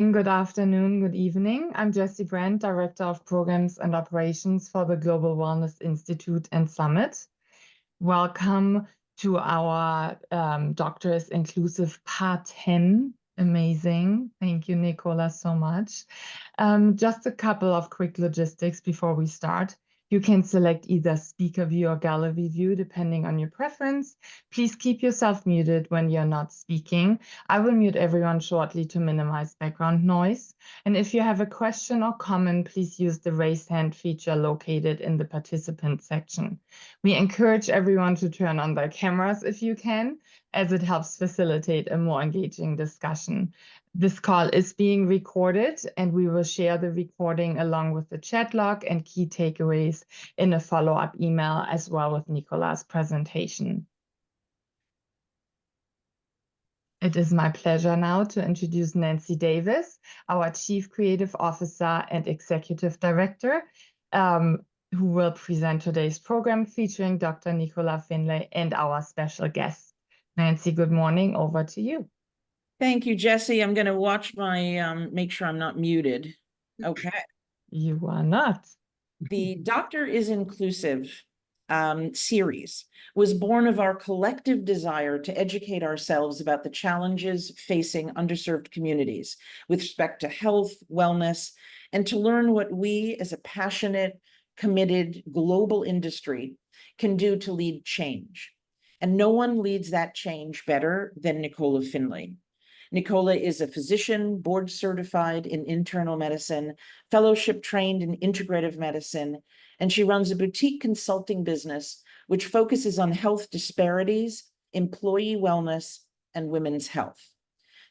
Good afternoon, good evening. I'm Jessie Brandt, Director of Programs and Operations for the Global Wellness Institute and Summit. Welcome to our Doctors Inclusive Part 10. Amazing. Thank you, Nicola, so much. Just a couple of quick logistics before we start. You can select either speaker view or gallery view, depending on your preference. Please keep yourself muted when you're not speaking. I will mute everyone shortly to minimize background noise. And if you have a question or comment, please use the raise hand feature located in the participant section. We encourage everyone to turn on their cameras if you can, as it helps facilitate a more engaging discussion. This call is being recorded, and we will share the recording along with the chat log and key takeaways in a follow-up email as well with Nicola's presentation. It is my pleasure now to introduce Nancy Davis, our Chief Creative Officer and Executive Director, who will present today's program featuring Dr. Nicola Finlay and our special guest. Nancy, good morning. Over to you. Thank you, Jessie. I'm going to watch my, make sure I'm not muted. Okay. You are not. The Doctor is Inclusive series was born of our collective desire to educate ourselves about the challenges facing underserved communities with respect to health, wellness, and to learn what we as a passionate, committed global industry can do to lead change. And no one leads that change better than Nicola Finlay. Nicola is a physician, board certified in internal medicine, fellowship trained in integrative medicine, and she runs a boutique consulting business which focuses on health disparities, employee wellness, and women's health.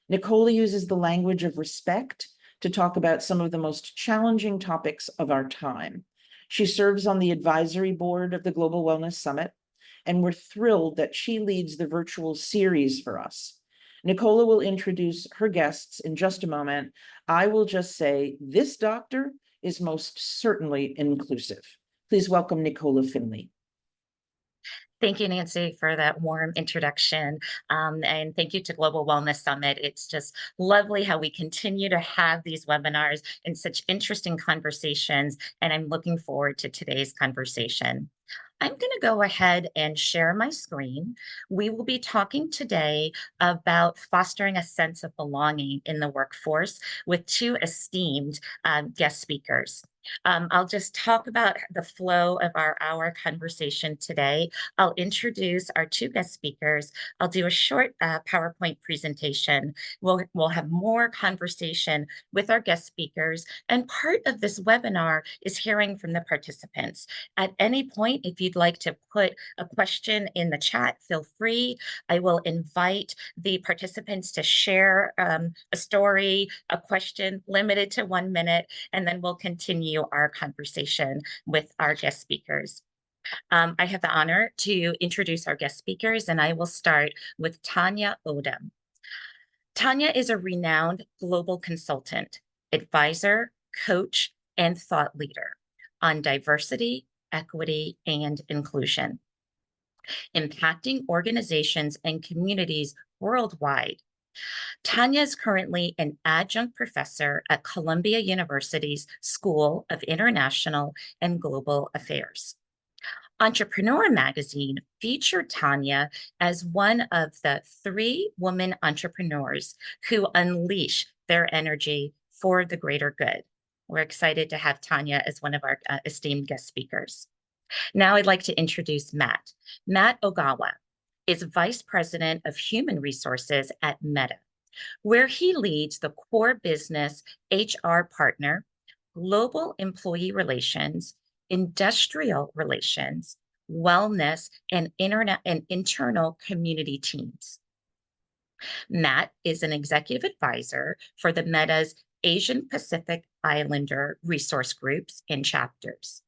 Nicola uses the language of respect to talk about some of the most challenging topics of our time. She serves on the advisory board of the Global Wellness Summit, and we're thrilled that she leads the virtual series for us. Nicola will introduce her guests in just a moment. I will just say this doctor is most certainly inclusive. Please welcome Nicola Finlay. Thank you, Nancy, for that warm introduction. And thank you to Global Wellness Summit. It's just lovely how we continue to have these webinars and such interesting conversations. And I'm looking forward to today's conversation. I'm going to go ahead and share my screen. We will be talking today about fostering a sense of belonging in the workforce with two esteemed guest speakers. I'll just talk about the flow of our hour conversation today. I'll introduce our two guest speakers. I'll do a short PowerPoint presentation. We'll have more conversation with our guest speakers. And part of this webinar is hearing from the participants. At any point, if you'd like to put a question in the chat, feel free. I will invite the participants to share a story, a question limited to 1 minute, and then we'll continue our conversation with our guest speakers. I have the honor to introduce our guest speakers, and I will start with Tanya Odom. Tanya is a renowned global consultant, advisor, coach, and thought leader on diversity, equity, and inclusion, impacting organizations and communities worldwide. Tanya is currently an adjunct professor at Columbia University's School of International and Global Affairs. Entrepreneur magazine featured Tanya as one of the 3 women entrepreneurs who unleash their energy for the greater good. We're excited to have Tanya as one of our esteemed guest speakers. Now I'd like to introduce Matt. Matt Ogawa is Vice President of Human Resources at Meta, where he leads the core business HR partner, global employee relations, industrial relations, wellness, and internal community teams. Matt is an executive advisor for the Meta's Asian Pacific Islander resource groups and chapters.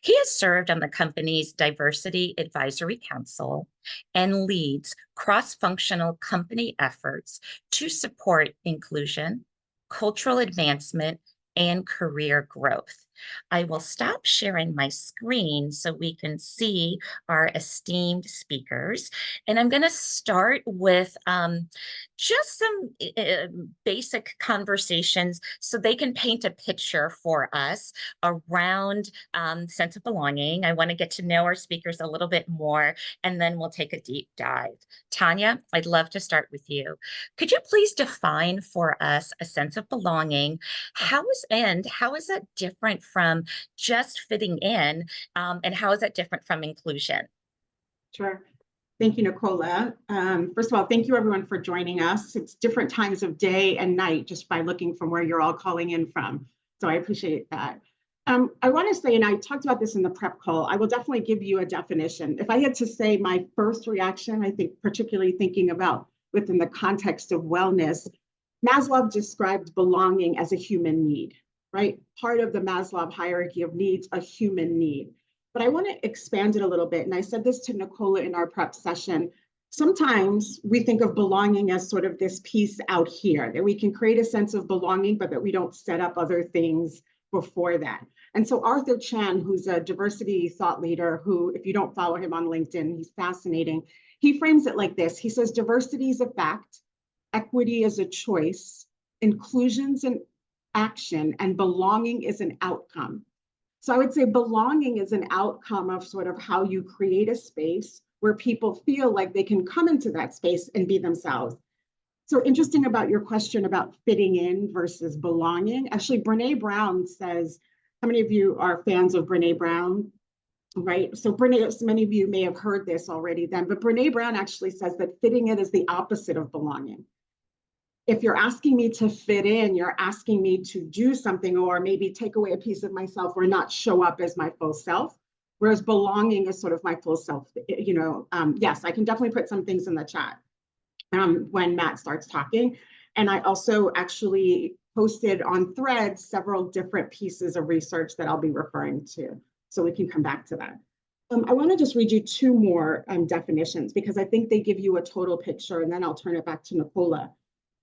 He has served on the company's Diversity Advisory Council and leads cross-functional company efforts to support inclusion, cultural advancement, and career growth. I will stop sharing my screen so we can see our esteemed speakers. And I'm going to start with just some basic conversations so they can paint a picture for us around sense of belonging. I want to get to know our speakers a little bit more, and then we'll take a deep dive. Tanya, I'd love to start with you. Could you please define for us a sense of belonging? How is that different from just fitting in? And how is that different from inclusion? Sure. Thank you, Nicola. First of all, thank you everyone for joining us. It's different times of day and night just by looking from where you're all calling in from. So I appreciate that. I want to say, and I talked about this in the prep call, I will definitely give you a definition. If I had to say my first reaction, I think particularly thinking about within the context of wellness, Maslow described belonging as a human need, right? Part of the Maslow hierarchy of needs, a human need. But I want to expand it a little bit. And I said this to Nicola in our prep session. Sometimes we think of belonging as sort of this piece out here, that we can create a sense of belonging, but that we don't set up other things before that. And so Arthur Chan, who's a diversity thought leader, who, if you don't follow him on LinkedIn, he's fascinating. He frames it like this. He says, diversity is a fact, equity is a choice, inclusion's an action, and belonging is an outcome. So I would say belonging is an outcome of sort of how you create a space where people feel like they can come into that space and be themselves. So interesting about your question about fitting in versus belonging. Actually, Brene Brown says, how many of you are fans of Brene Brown? Right. So Brene, many of you may have heard this already then, but Brene Brown actually says that fitting in is the opposite of belonging. If you're asking me to fit in, you're asking me to do something or maybe take away a piece of myself or not show up as my full self. Whereas belonging is sort of my full self. Yes, I can definitely put some things in the chat when Matt starts talking. And I also actually posted on Threads several different pieces of research that I'll be referring to. So we can come back to that. I want to just read you two more definitions because I think they give you a total picture, and then I'll turn it back to Nicola.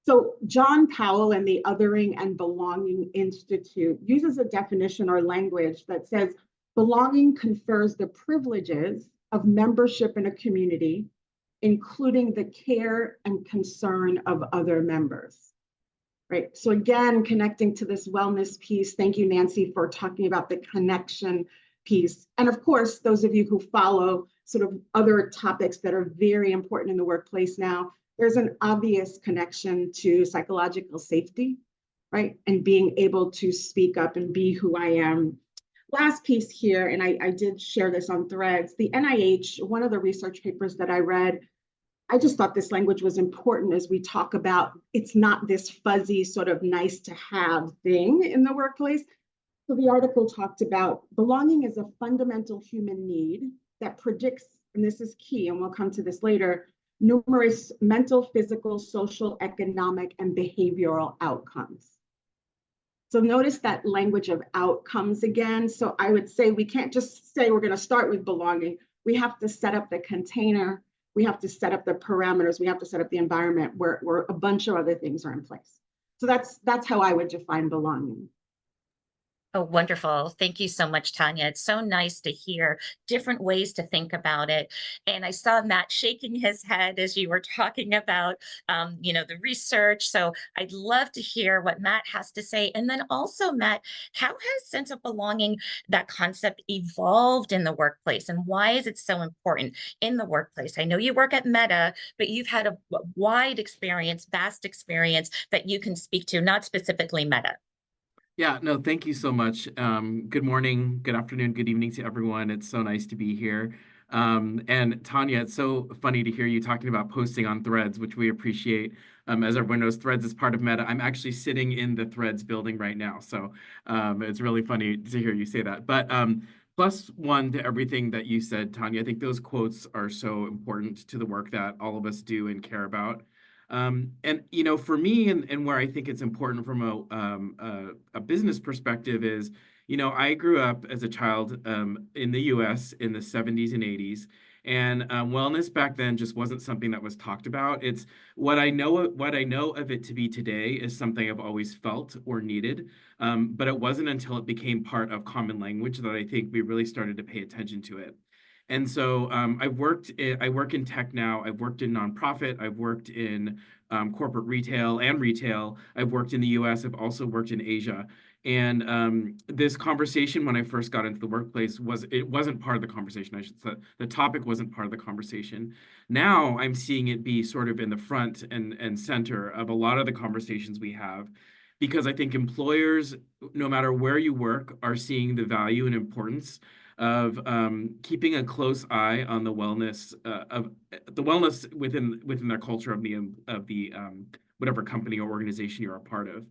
So John Powell and the Othering and Belonging Institute uses a definition or language that says belonging confers the privileges of membership in a community, including the care and concern of other members. Right. So again, connecting to this wellness piece, thank you, Nancy, for talking about the connection piece. And of course, those of you who follow sort of other topics that are very important in the workplace now, there's an obvious connection to psychological safety, right? And being able to speak up and be who I am. Last piece here, and I did share this on Threads, the NIH, one of the research papers that I read, I just thought this language was important as we talk about it's not this fuzzy sort of nice to have thing in the workplace. So the article talked about belonging is a fundamental human need that predicts, and this is key, and we'll come to this later, numerous mental, physical, social, economic, and behavioral outcomes. So notice that language of outcomes again. So I would say we can't just say we're going to start with belonging. We have to set up the container. We have to set up the parameters. We have to set up the environment where a bunch of other things are in place. So that's how I would define belonging. Oh, wonderful. Thank you so much, Tanya. It's so nice to hear different ways to think about it. And I saw Matt shaking his head as you were talking about, the research. So I'd love to hear what Matt has to say. And then also, Matt, how has sense of belonging, that concept, evolved in the workplace? And why is it so important in the workplace? I know you work at Meta, but you've had a wide experience, vast experience that you can speak to, not specifically Meta. Yeah, no, thank you so much. Good morning, good afternoon, good evening to everyone. It's so nice to be here. And Tanya, it's so funny to hear you talking about posting on Threads, which we appreciate. As everyone knows, Threads is part of Meta. I'm actually sitting in the Threads building right now. So it's really funny to hear you say that. But plus one to everything that you said, Tanya. I think those quotes are so important to the work that all of us do and care about. And for me, and where I think it's important from a business perspective is, I grew up as a child in the U.S. in the 70s and 80s, And wellness back then just wasn't something that was talked about. It's what I know of it to be today is something I've always felt or needed. But it wasn't until it became part of common language that I think we really started to pay attention to it. And so I work in tech now. I've worked in nonprofit. I've worked in corporate retail and retail. I've worked in the US. I've also worked in Asia. And this conversation, when I first got into the workplace, wasn't part of the conversation. I should say the topic wasn't part of the conversation. Now I'm seeing it be sort of in the front and center of a lot of the conversations we have, because I think employers, no matter where you work, are seeing the value and importance of keeping a close eye on the wellness within their culture of the whatever company or organization you're a part of.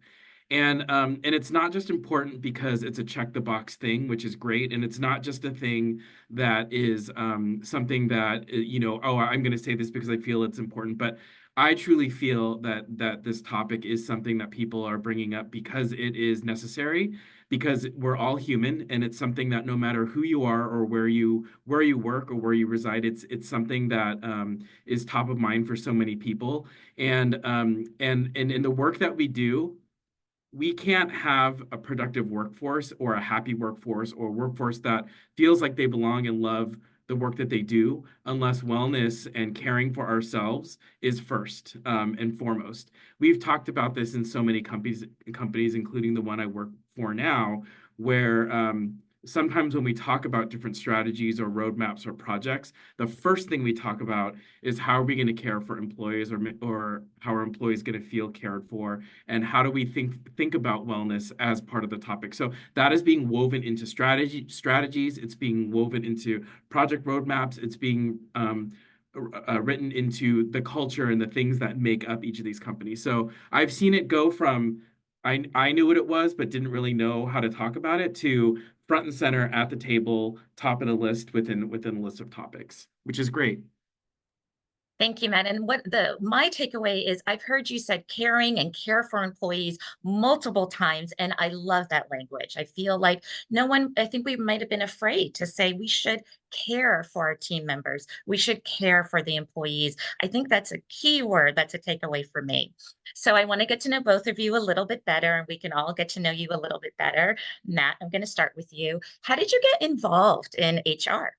And it's not just important because it's a check the box thing, which is great, and it's not just a thing that is something that oh, I'm going to say this because I feel it's important, but I truly feel that this topic is something that people are bringing up because it is necessary, because we're all human, and it's something that no matter who you are or where you work or where you reside, it's something that is top of mind for so many people. And in the work that we do, we can't have a productive workforce or a happy workforce or a workforce that feels like they belong and love the work that they do unless wellness and caring for ourselves is first and foremost. We've talked about this in so many companies, including the one I work for now, where sometimes when we talk about different strategies or roadmaps or projects, the first thing we talk about is how are we going to care for employees, or how are employees going to feel cared for, and how do we think about wellness as part of the topic. So that is being woven into strategies. It's being woven into project roadmaps. It's being written into the culture and the things that make up each of these companies. So I've seen it go from I knew what it was, but didn't really know how to talk about it, to front and center at the table, top of the list within a list of topics, which is great. Thank you, Matt. And my takeaway is I've heard you said caring and care for employees multiple times, and I love that language. I feel like I think we might have been afraid to say we should care for our team members. We should care for the employees. I think that's a key word. That's a takeaway for me. So I want to get to know both of you a little bit better, and we can all get to know you a little bit better. Matt, I'm going to start with you. How did you get involved in HR?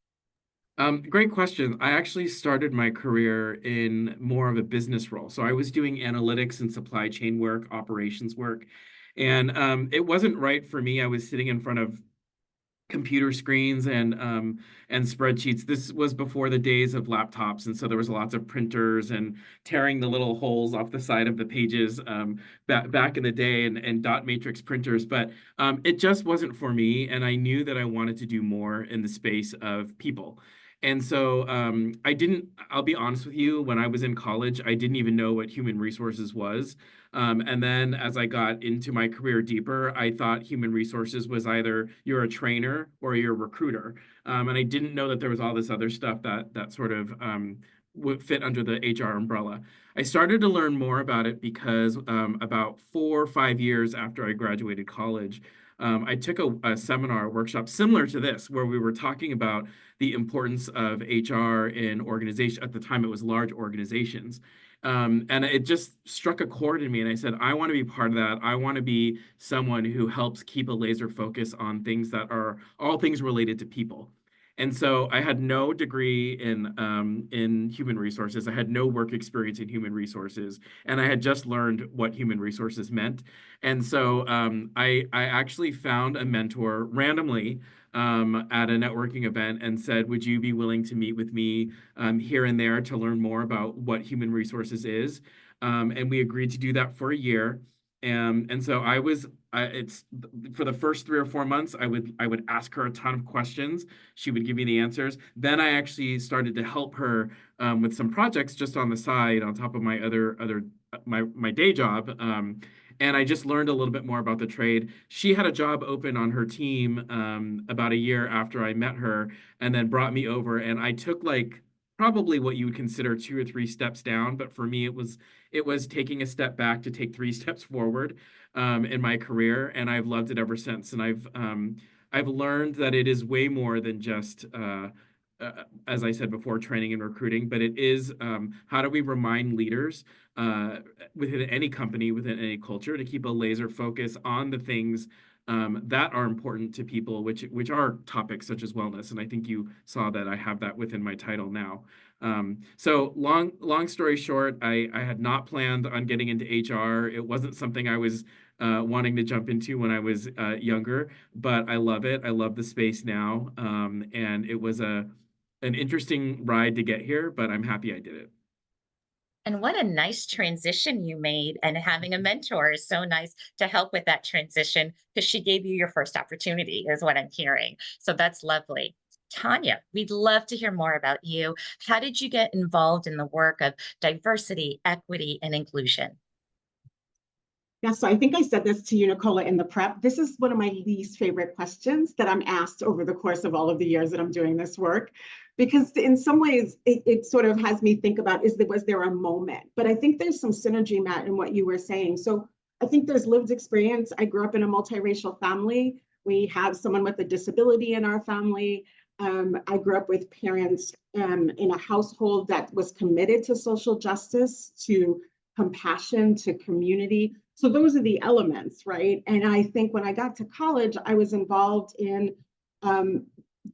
Great question. I actually started my career in more of a business role. So I was doing analytics and supply chain work, operations work, and it wasn't right for me. I was sitting in front of computer screens and spreadsheets. This was before the days of laptops, and so there was lots of printers and tearing the little holes off the side of the pages back in the day, and dot matrix printers. But it just wasn't for me, and I knew that I wanted to do more in the space of people. And so I'll be honest with you, when I was in college, I didn't even know what human resources was. And then as I got into my career deeper, I thought human resources was either you're a trainer or you're a recruiter. And I didn't know that there was all this other stuff that sort of would fit under the HR umbrella. I started to learn more about it because about 4 or 5 years after I graduated college, I took a seminar workshop similar to this, where we were talking about the importance of HR in organization. At the time, it was large organizations. And it just struck a chord in me. And I said, I want to be part of that. I want to be someone who helps keep a laser focus on things that are all things related to people. And so I had no degree in human resources. I had no work experience in human resources, and I had just learned what human resources meant. And so I actually found a mentor randomly at a networking event and said, would you be willing to meet with me here and there to learn more about what human resources is? And we agreed to do that for a year. And so it's for the first 3 or 4 months, I would ask her a ton of questions. She would give me the answers. Then I actually started to help her with some projects just on the side, on top of my my day job. And I just learned a little bit more about the trade. She had a job open on her team about a year after I met her, and then brought me over. And I took like probably what you would consider 2 or 3 steps down, but for me, it was taking a step back to take 3 steps forward in my career, and I've loved it ever since. And I've learned that it is way more than just as I said before, training and recruiting, but it is how do we remind leaders within any company, within any culture, to keep a laser focus on the things that are important to people, which are topics such as wellness. And I think you saw that I have that within my title now. So long story short, I had not planned on getting into HR. It wasn't something I was wanting to jump into when I was younger, but I love it. I love the space now. And it was an interesting ride to get here, but I'm happy I did it. And what a nice transition you made. And having a mentor is so nice to help with that transition because she gave you your first opportunity, is what I'm hearing. So that's lovely. Tanya, we'd love to hear more about you. How did you get involved in the work of diversity, equity, and inclusion? Yeah, so I think I said this to you, Nicola, in the prep. This is one of my least favorite questions that I'm asked over the course of all of the years that I'm doing this work, because in some ways it sort of has me think about, was there a moment? But I think there's some synergy, Matt, in what you were saying. So I think there's lived experience. I grew up in a multiracial family. We have someone with a disability in our family. I grew up with parents in a household that was committed to social justice, to compassion, to community. So those are the elements, right? And I think when I got to college, I was involved in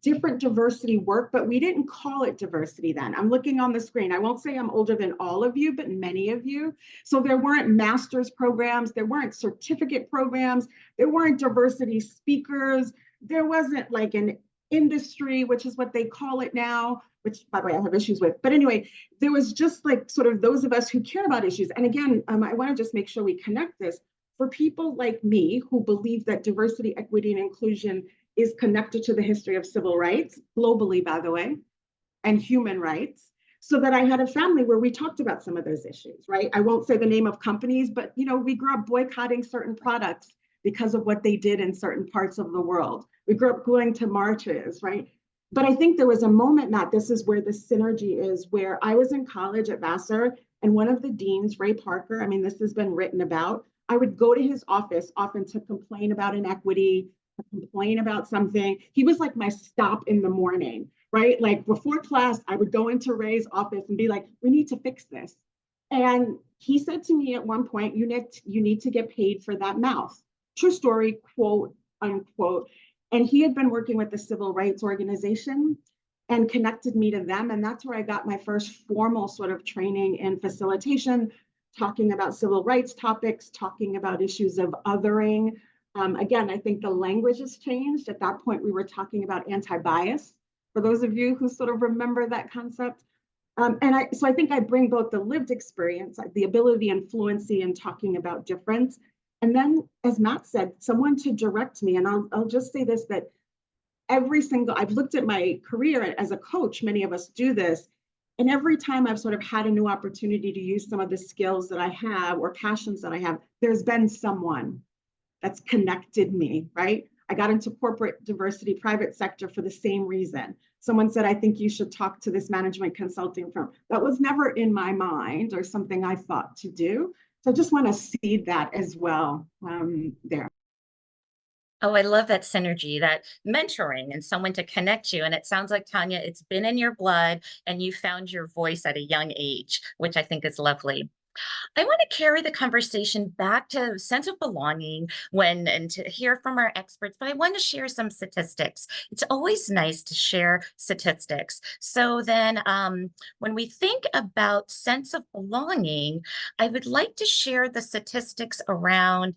different diversity work, but we didn't call it diversity then. I'm looking on the screen. I won't say I'm older than all of you, but many of you. So there weren't master's programs, there weren't certificate programs, there weren't diversity speakers, there wasn't like an industry, which is what they call it now, which by the way, I have issues with. But anyway, there was just like sort of those of us who care about issues. And again, I want to just make sure we connect this. For people like me who believe that diversity, equity, and inclusion is connected to the history of civil rights, globally, by the way, and human rights, so that I had a family where we talked about some of those issues, right? I won't say the name of companies, but we grew up boycotting certain products because of what they did in certain parts of the world. We grew up going to marches, right? But I think there was a moment, Matt, this is where the synergy is, where I was in college at Vassar, and one of the deans, Ray Parker, I mean, this has been written about, I would go to his office often to complain about inequity, to complain about something. He was like my stop in the morning, right? Like before class, I would go into Ray's office and be like, we need to fix this. And he said to me at one point, you need to get paid for that mouth. True story, quote, unquote. And he had been working with the civil rights organization and connected me to them. And that's where I got my first formal sort of training in facilitation, talking about civil rights topics, talking about issues of othering. Again, I think the language has changed. At that point, we were talking about anti-bias, for those of you who sort of remember that concept. So I think I bring both the lived experience, the ability and fluency in talking about difference, and then, as Matt said, someone to direct me. And I'll just say this, that I've looked at my career as a coach, many of us do this, and every time I've sort of had a new opportunity to use some of the skills that I have or passions that I have, there's been someone that's connected me, right? I got into corporate diversity, private sector for the same reason. Someone said, I think you should talk to this management consulting firm. That was never in my mind or something I thought to do. So I just want to seed that as well there. Oh, I love that synergy, that mentoring and someone to connect you. And it sounds like, Tanya, it's been in your blood and you found your voice at a young age, which I think is lovely. I want to carry the conversation back to a sense of belonging and to hear from our experts, but I want to share some statistics. It's always nice to share statistics. So then when we think about sense of belonging, I would like to share the statistics around,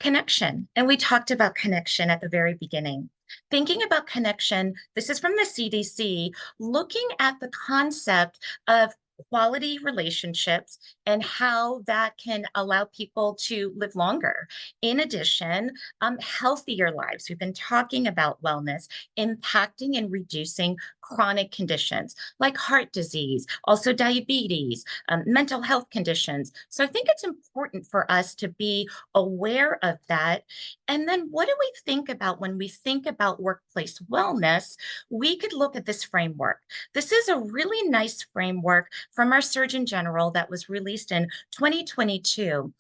connection. And we talked about connection at the very beginning. Thinking about connection, this is from the CDC, looking at the concept of quality relationships and how that can allow people to live longer. In addition, healthier lives. We've been talking about wellness, impacting and reducing chronic conditions like heart disease, also diabetes, mental health conditions. So I think it's important for us to be aware of that. And then what do we think about when we think about workplace wellness? We could look at this framework. This is a really nice framework from our Surgeon General that was released in 2022.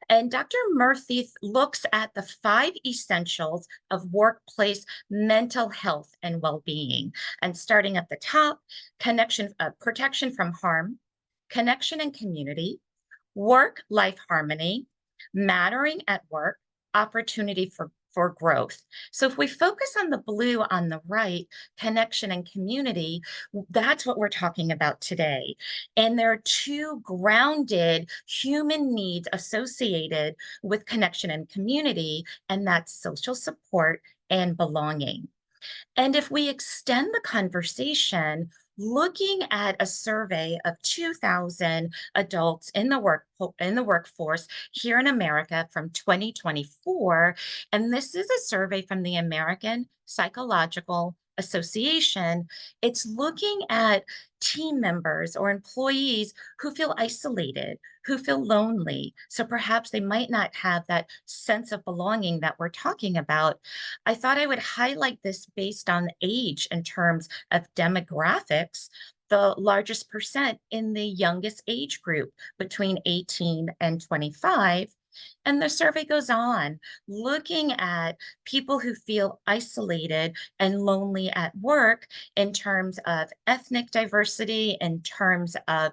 And Dr. Murthy looks at the 5 essentials of workplace mental health and well-being. And starting at the top, protection from harm, connection and community, work-life harmony, mattering at work, opportunity for growth. So if we focus on the blue on the right, connection and community, that's what we're talking about today. And there are 2 grounded human needs associated with connection and community, and that's social support and belonging. And if we extend the conversation, looking at a survey of 2,000 adults in the workforce here in America from 2024, and this is a survey from the American Psychological Association, it's looking at team members or employees who feel isolated, who feel lonely. So perhaps they might not have that sense of belonging that we're talking about. I thought I would highlight this based on age in terms of demographics, the largest percent in the youngest age group between 18 and 25. And the survey goes on looking at people who feel isolated and lonely at work in terms of ethnic diversity, in terms of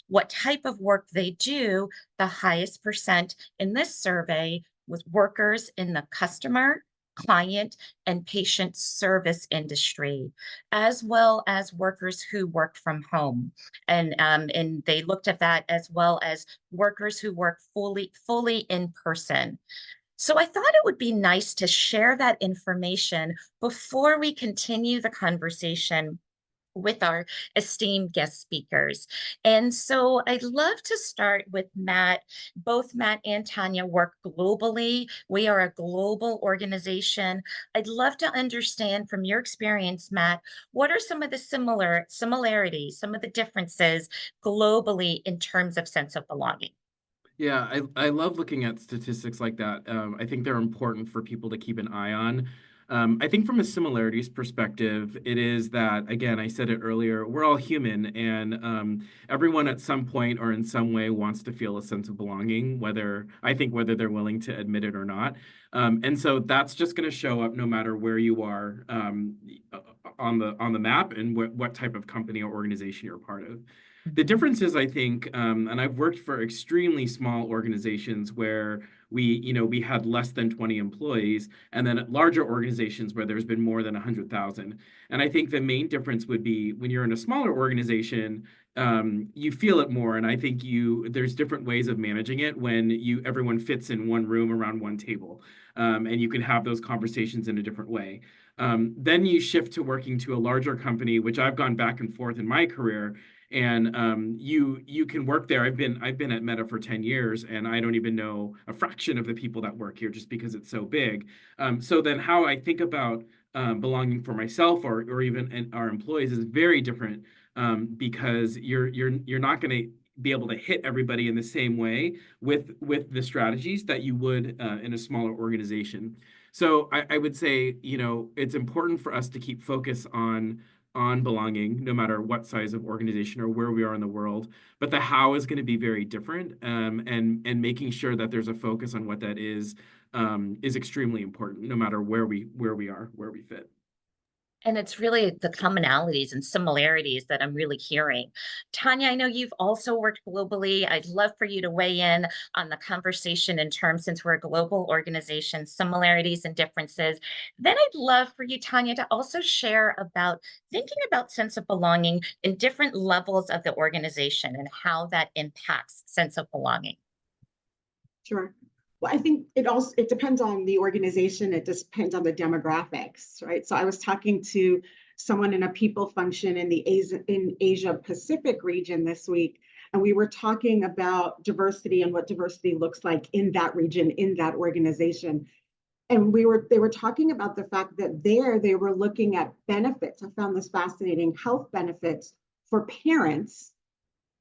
what type of work they do. The highest percent in this survey was workers in the customer, client, and patient service industry, as well as workers who work from home. And they looked at that as well as workers who work fully in person. So I thought it would be nice to share that information before we continue the conversation with our esteemed guest speakers. And so I'd love to start with Matt. Both Matt and Tanya work globally. We are a global organization. I'd love to understand from your experience, Matt, what are some of the similarities, some of the differences globally in terms of sense of belonging? Yeah, I love looking at statistics like that. I think they're important for people to keep an eye on. I think from a similarities perspective, it is that, again, I said it earlier, we're all human, and everyone at some point or in some way wants to feel a sense of belonging, whether they're willing to admit it or not. And so that's just going to show up no matter where you are on the map and what type of company or organization you're a part of. The difference is, I think, and I've worked for extremely small organizations where we had less than 20 employees, and then at larger organizations where there's been more than 100,000. And I think the main difference would be when you're in a smaller organization, you feel it more. And I think there's different ways of managing it when everyone fits in one room around one table, and you can have those conversations in a different way. Then you shift to working to a larger company, which I've gone back and forth in my career. And you can work there. I've been at Meta for 10 years, and I don't even know a fraction of the people that work here just because it's so big. So then how I think about belonging for myself or even our employees is very different, because you're not going to be able to hit everybody in the same way with the strategies that you would in a smaller organization. So I would say, it's important for us to keep focus on belonging, no matter what size of organization or where we are in the world. But the how is going to be very different, and making sure that there's a focus on what that is extremely important, no matter where we are, where we fit. And it's really the commonalities and similarities that I'm really hearing. Tanya, I know you've also worked globally. I'd love for you to weigh in on the conversation in terms, since we're a global organization, similarities and differences. Then I'd love for you, Tanya, to also share about thinking about sense of belonging in different levels of the organization and how that impacts sense of belonging. Sure. Well, I think it depends on the organization. It just depends on the demographics, right? So I was talking to someone in a people function in the Asia Pacific region this week, and we were talking about diversity and what diversity looks like in that region, in that organization. And they were talking about the fact that they were looking at benefits. I found this fascinating, health benefits for parents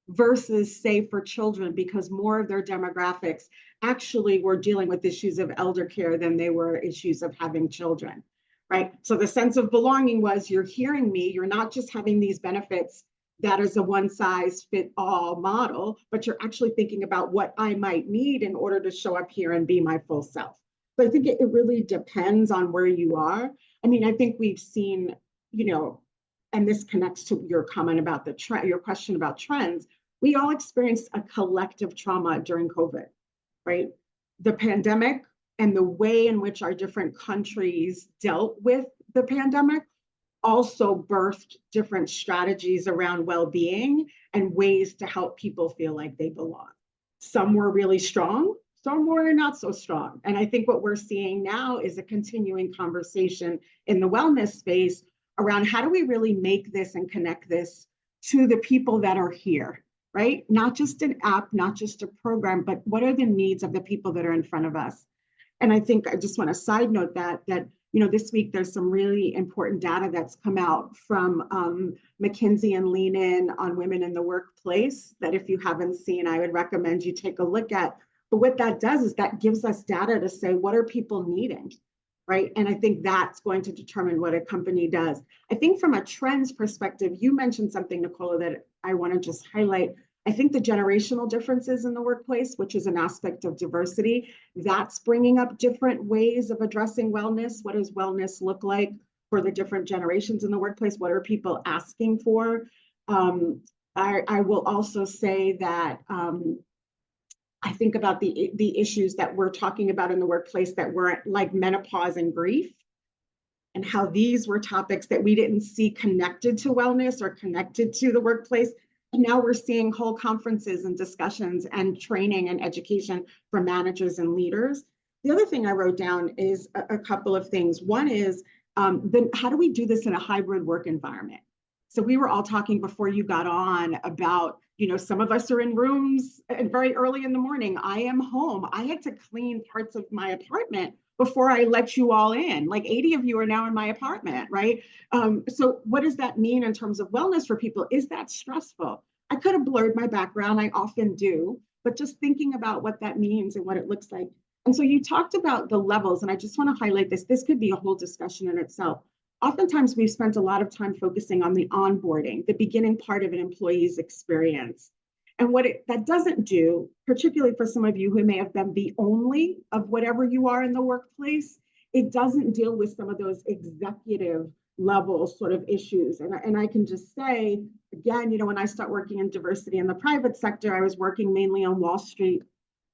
versus, say, for children, because more of their demographics actually were dealing with issues of elder care than they were issues of having children, right? So the sense of belonging was, you're hearing me, you're not just having these benefits that is a one-size-fit-all model, but you're actually thinking about what I might need in order to show up here and be my full self. So I think it really depends on where you are. I mean, I think we've seen, and this connects to your comment about your question about trends. We all experienced a collective trauma during COVID, right? The pandemic and the way in which our different countries dealt with the pandemic also birthed different strategies around well-being and ways to help people feel like they belong. Some were really strong, some were not so strong. And I think what we're seeing now is a continuing conversation in the wellness space around how do we really make this and connect this to the people that are here, right? Not just an app, not just a program, but what are the needs of the people that are in front of us? And I think I just want to side note that this week there's some really important data that's come out from McKinsey and Lean In on women in the workplace that if you haven't seen, I would recommend you take a look at. But what that does is that gives us data to say, what are people needing, right? And I think that's going to determine what a company does. I think from a trends perspective, you mentioned something, Nicola, that I want to just highlight. I think the generational differences in the workplace, which is an aspect of diversity, that's bringing up different ways of addressing wellness. What does wellness look like for the different generations in the workplace? What are people asking for? I will also say that I think about the issues that we're talking about in the workplace that weren't like menopause and grief, and how these were topics that we didn't see connected to wellness or connected to the workplace. And now we're seeing whole conferences and discussions and training and education for managers and leaders. The other thing I wrote down is a couple of things. One is, then how do we do this in a hybrid work environment? So we were all talking before you got on about, some of us are in rooms very early in the morning. I am home. I had to clean parts of my apartment before I let you all in. Like 80 of you are now in my apartment, right? So what does that mean in terms of wellness for people? Is that stressful? I could have blurred my background, I often do, but just thinking about what that means and what it looks like. And so you talked about the levels, and I just want to highlight this. This could be a whole discussion in itself. Oftentimes we've spent a lot of time focusing on the onboarding, the beginning part of an employee's experience. And what that doesn't do, particularly for some of you who may have been the only of whatever you are in the workplace, it doesn't deal with some of those executive level sort of issues. And I can just say, again, when I start working in diversity in the private sector, I was working mainly on Wall Street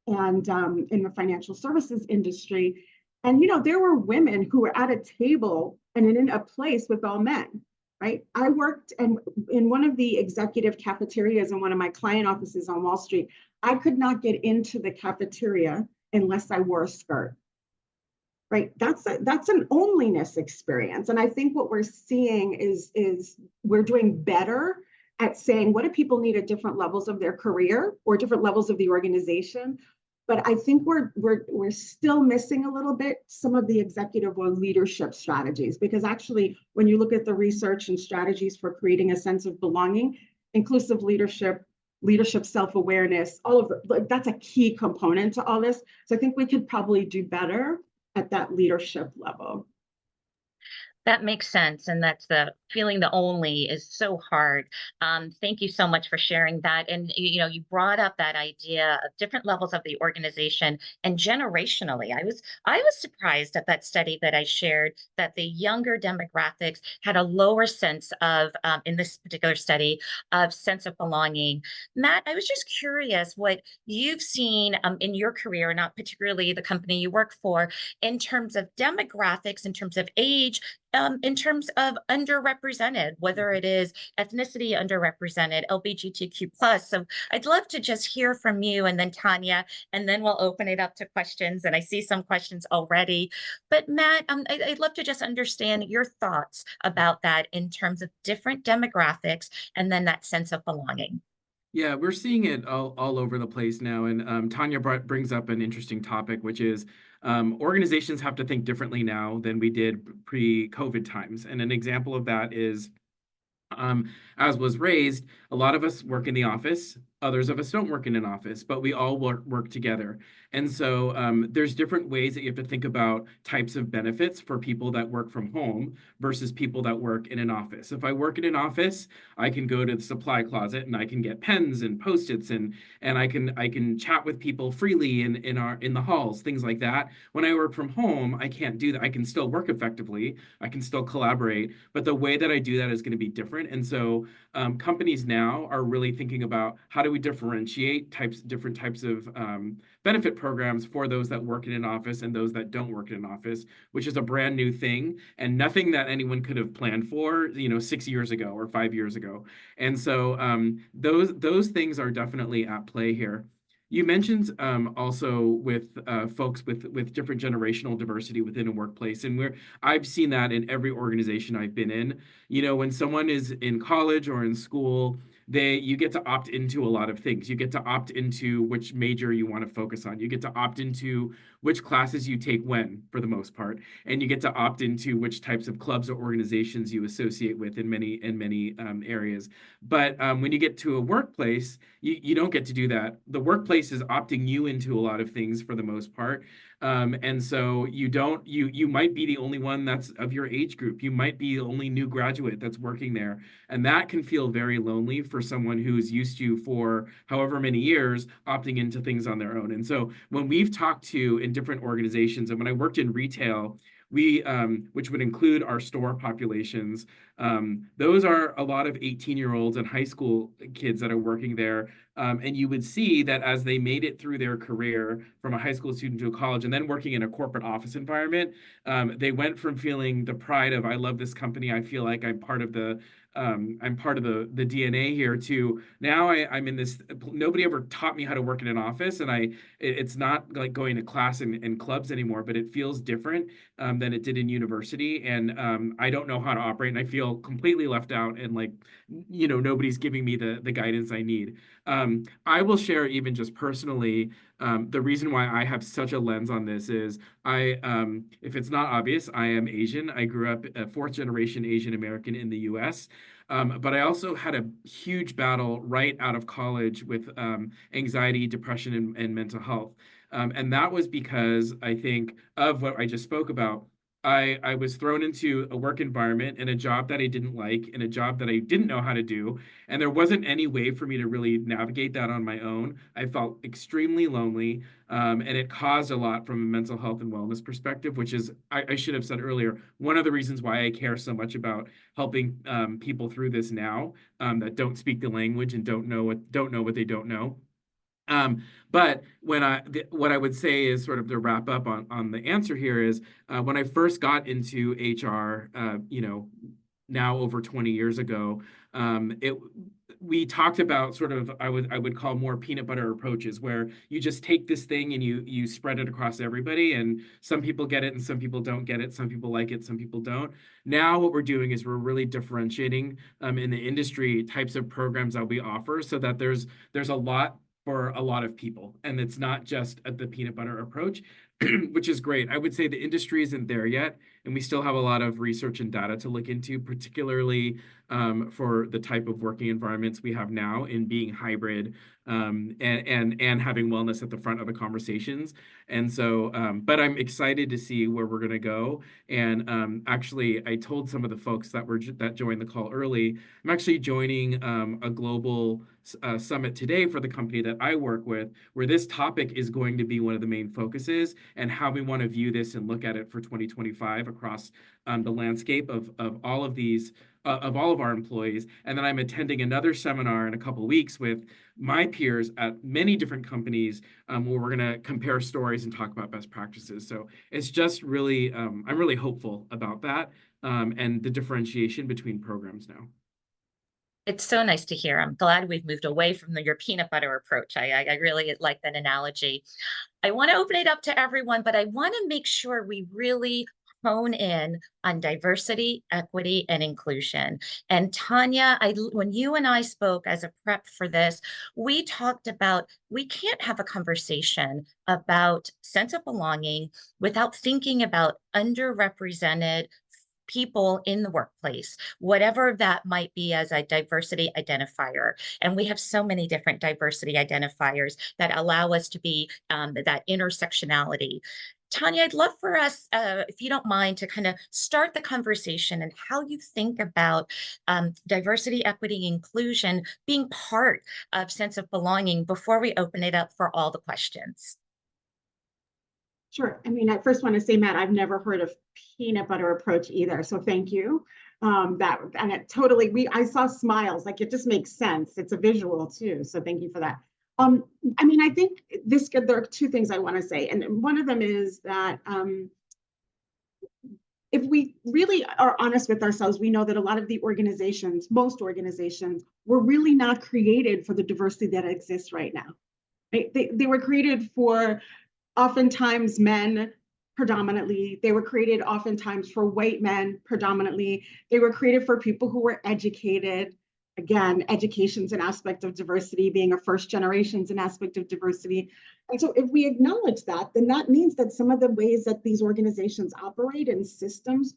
and in the financial services industry. And, there were women who were at a table and in a place with all men. Right. I worked in one of the executive cafeterias in one of my client offices on Wall Street. I could not get into the cafeteria unless I wore a skirt. Right. That's an onlyness experience. And I think what we're seeing is we're doing better at saying, what do people need at different levels of their career or different levels of the organization? But I think we're still missing a little bit some of the executive or leadership strategies, because actually, when you look at the research and strategies for creating a sense of belonging, inclusive leadership self-awareness, all of that's a key component to all this. So I think we could probably do better at that leadership level. That makes sense. And that's the feeling the only is so hard. Thank you so much for sharing that. And, you brought up that idea of different levels of the organization and generationally. I was surprised at that study that I shared that the younger demographics had a lower sense of, in this particular study, of sense of belonging. Matt, I was just curious what you've seen in your career, not particularly the company you work for, in terms of demographics, in terms of age, in terms of underrepresented, whether it is ethnicity underrepresented, LGBTQ+. So I'd love to just hear from you and then Tanya, and then we'll open it up to questions. And I see some questions already. But Matt, I'd love to just understand your thoughts about that in terms of different demographics and then that sense of belonging. Yeah, we're seeing it all over the place now. And Tanya brings up an interesting topic, which is organizations have to think differently now than we did pre-COVID times. And an example of that is, as was raised, a lot of us work in the office. Others of us don't work in an office, but we all work together. And so there's different ways that you have to think about types of benefits for people that work from home versus people that work in an office. If I work in an office, I can go to the supply closet and I can get pens and Post-its and I can chat with people freely in the halls, things like that. When I work from home, I can't do that. I can still work effectively. I can still collaborate, but the way that I do that is going to be different. And so companies now are really thinking about how do we differentiate different types of benefit programs for those that work in an office and those that don't work in an office, which is a brand new thing and nothing that anyone could have planned for, 6 years ago or 5 years ago. And so those things are definitely at play here. You mentioned also with folks with different generational diversity within a workplace, and I've seen that in every organization I've been in. When someone is in college or in school, you get to opt into a lot of things. You get to opt into which major you want to focus on. You get to opt into which classes you take when, for the most part, and you get to opt into which types of clubs or organizations you associate with in many areas. But when you get to a workplace, you don't get to do that. The workplace is opting you into a lot of things for the most part. And so you might be the only one that's of your age group. You might be the only new graduate that's working there. And that can feel very lonely for someone who's used to, for however many years, opting into things on their own. And so when we've talked to in different organizations, and when I worked in retail, which would include our store populations, those are a lot of 18-year-olds and high school kids that are working there. And you would see that as they made it through their career from a high school student to a college and then working in a corporate office environment, they went from feeling the pride of, I love this company, I feel like I'm part of the DNA here, to now I'm in this, nobody ever taught me how to work in an office, and it's not like going to class and clubs anymore, but it feels different than it did in university. And I don't know how to operate, and I feel completely left out, and nobody's giving me the guidance I need. I will share, even just personally, the reason why I have such a lens on this is if it's not obvious, I am Asian. I grew up a fourth generation Asian American in the US. But I also had a huge battle right out of college with anxiety, depression, and mental health. And that was because I think of what I just spoke about. I was thrown into a work environment and a job that I didn't like and a job that I didn't know how to do. And there wasn't any way for me to really navigate that on my own. I felt extremely lonely. And it caused a lot from a mental health and wellness perspective, which is, I should have said earlier, one of the reasons why I care so much about helping people through this now that don't speak the language and don't know what they don't know. But what I would say is, sort of to wrap up on the answer here, is when I first got into HR, now over 20 years ago, we talked about sort of, I would call more peanut butter approaches, where you just take this thing and you spread it across everybody, and some people get it and some people don't get it. Some people like it, some people don't. Now what we're doing is we're really differentiating in the industry types of programs that we offer, so that there's a lot for a lot of people, and it's not just the peanut butter approach, which is great. I would say the industry isn't there yet, and we still have a lot of research and data to look into, particularly for the type of working environments we have now in being hybrid, and having wellness at the front of the conversations. And so, but I'm excited to see where we're going to go. And actually, I told some of the folks that joined the call early, I'm actually joining a global summit today for the company that I work with, where this topic is going to be one of the main focuses, and how we want to view this and look at it for 2025 across the landscape of all of these, of all of our employees. And then I'm attending another seminar in a couple of weeks with my peers at many different companies, where we're going to compare stories and talk about best practices. So it's just really, I'm really hopeful about that, and the differentiation between programs now. It's so nice to hear. I'm glad we've moved away from your peanut butter approach. I really like that analogy. I want to open it up to everyone, but I want to make sure we really hone in on diversity, equity, and inclusion. And Tanya, when you and I spoke as a prep for this, we talked about, we can't have a conversation about sense of belonging without thinking about underrepresented people in the workplace, whatever that might be as a diversity identifier. And we have so many different diversity identifiers that allow us to be that intersectionality. Tanya, I'd love for us, if you don't mind, to kind of start the conversation and how you think about diversity, equity, inclusion being part of sense of belonging before we open it up for all the questions. Sure. I mean, I first want to say, Matt, I've never heard of peanut butter approach either. So thank you. And it totally, I saw smiles, like it just makes sense. It's a visual too. So thank you for that. I mean, I think there are two things I want to say. And one of them is that if we really are honest with ourselves, we know that a lot of the organizations, most organizations, were really not created for the diversity that exists right now. Right? They were created for oftentimes men predominantly. They were created oftentimes for white men predominantly. They were created for people who were educated. Again, education's an aspect of diversity, being a first generation's an aspect of diversity. And so if we acknowledge that, then that means that some of the ways that these organizations operate and systems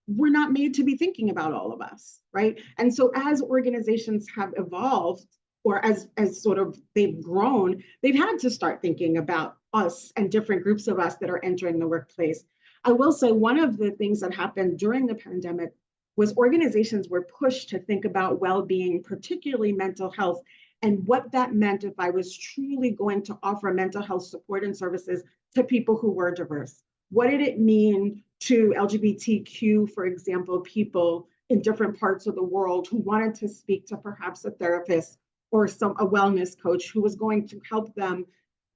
were not made to be thinking about all of us, right? And so as organizations have evolved, or as sort of they've grown, they've had to start thinking about us and different groups of us that are entering the workplace. I will say one of the things that happened during the pandemic was organizations were pushed to think about well-being, particularly mental health, and what that meant if I was truly going to offer mental health support and services to people who were diverse. What did it mean to LGBTQ, for example, people in different parts of the world who wanted to speak to perhaps a therapist or a wellness coach who was going to help them?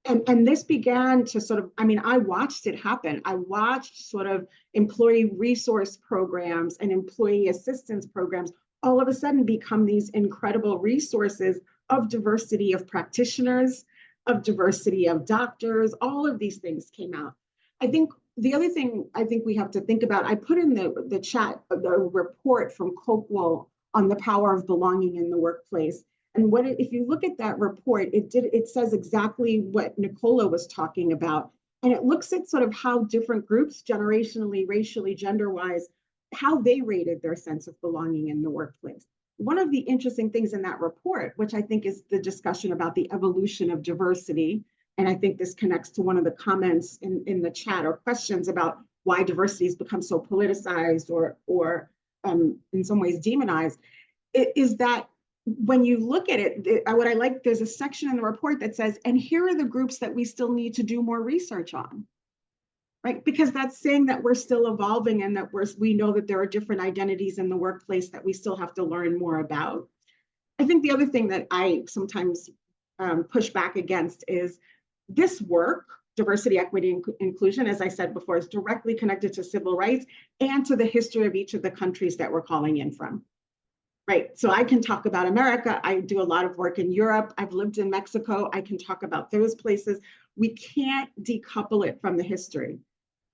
And this began to sort of, I mean, I watched it happen. I watched sort of employee resource programs and employee assistance programs all of a sudden become these incredible resources of diversity of practitioners, of diversity of doctors. All of these things came out. I think the other thing I think we have to think about, I put in the chat the report from Copewell on the power of belonging in the workplace. And if you look at that report, it says exactly what Nicola was talking about. And it looks at sort of how different groups, generationally, racially, gender-wise, how they rated their sense of belonging in the workplace. One of the interesting things in that report, which I think is the discussion about the evolution of diversity, and I think this connects to one of the comments in the chat or questions about why diversity has become so politicized or in some ways demonized, is that when you look at it, what I like, there's a section in the report that says, and here are the groups that we still need to do more research on, right? Because that's saying that we're still evolving and that we know that there are different identities in the workplace that we still have to learn more about. I think the other thing that I sometimes push back against is this work, diversity, equity, and inclusion, as I said before, is directly connected to civil rights and to the history of each of the countries that we're calling in from. Right, so I can talk about America. I do a lot of work in Europe. I've lived in Mexico. I can talk about those places. We can't decouple it from the history.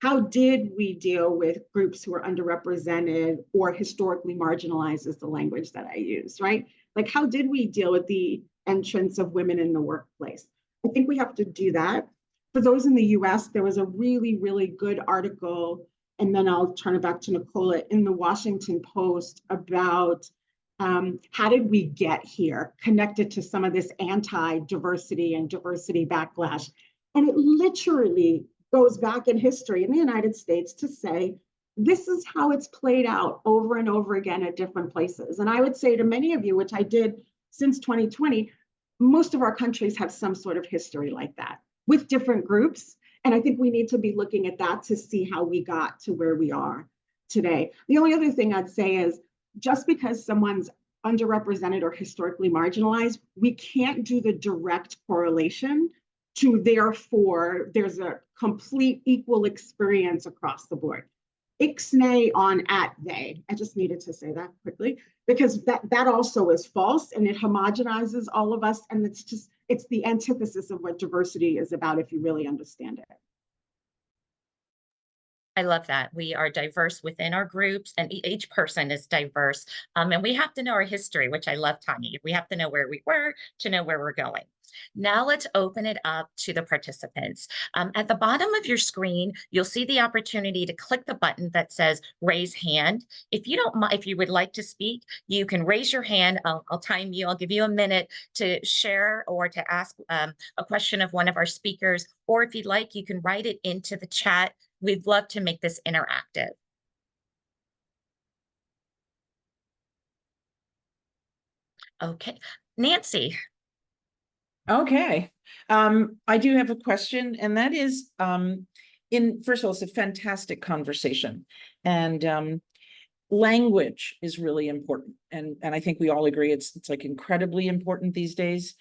How did we deal with groups who are underrepresented or historically marginalized is the language that I use, right? Like, how did we deal with the entrance of women in the workplace? I think we have to do that. For those in the US, there was a really, really good article, and then I'll turn it back to Nicola, in the Washington Post about how did we get here, connected to some of this anti-diversity and diversity backlash. And it literally goes back in history in the United States to say, this is how it's played out over and over again at different places. And I would say to many of you, which I did since 2020, most of our countries have some sort of history like that with different groups. And I think we need to be looking at that to see how we got to where we are today. The only other thing I'd say is, just because someone's underrepresented or historically marginalized, we can't do the direct correlation to therefore there's a complete equal experience across the board. Ixnay on at they. I just needed to say that quickly because that also is false and it homogenizes all of us, and it's the antithesis of what diversity is about if you really understand it. I love that. We are diverse within our groups, and each person is diverse. And we have to know our history, which I love, Tanya. We have to know where we were to know where we're going. Now let's open it up to the participants. At the bottom of your screen, you'll see the opportunity to click the button that says raise hand. If you don't, if you would like to speak, you can raise your hand. I'll time you. I'll give you a minute to share or to ask a question of one of our speakers. Or if you'd like, you can write it into the chat. We'd love to make this interactive. Okay, Nancy. Okay. I do have a question, and that is, first of all, it's a fantastic conversation, and language is really important. And I think we all agree it's like incredibly important these days.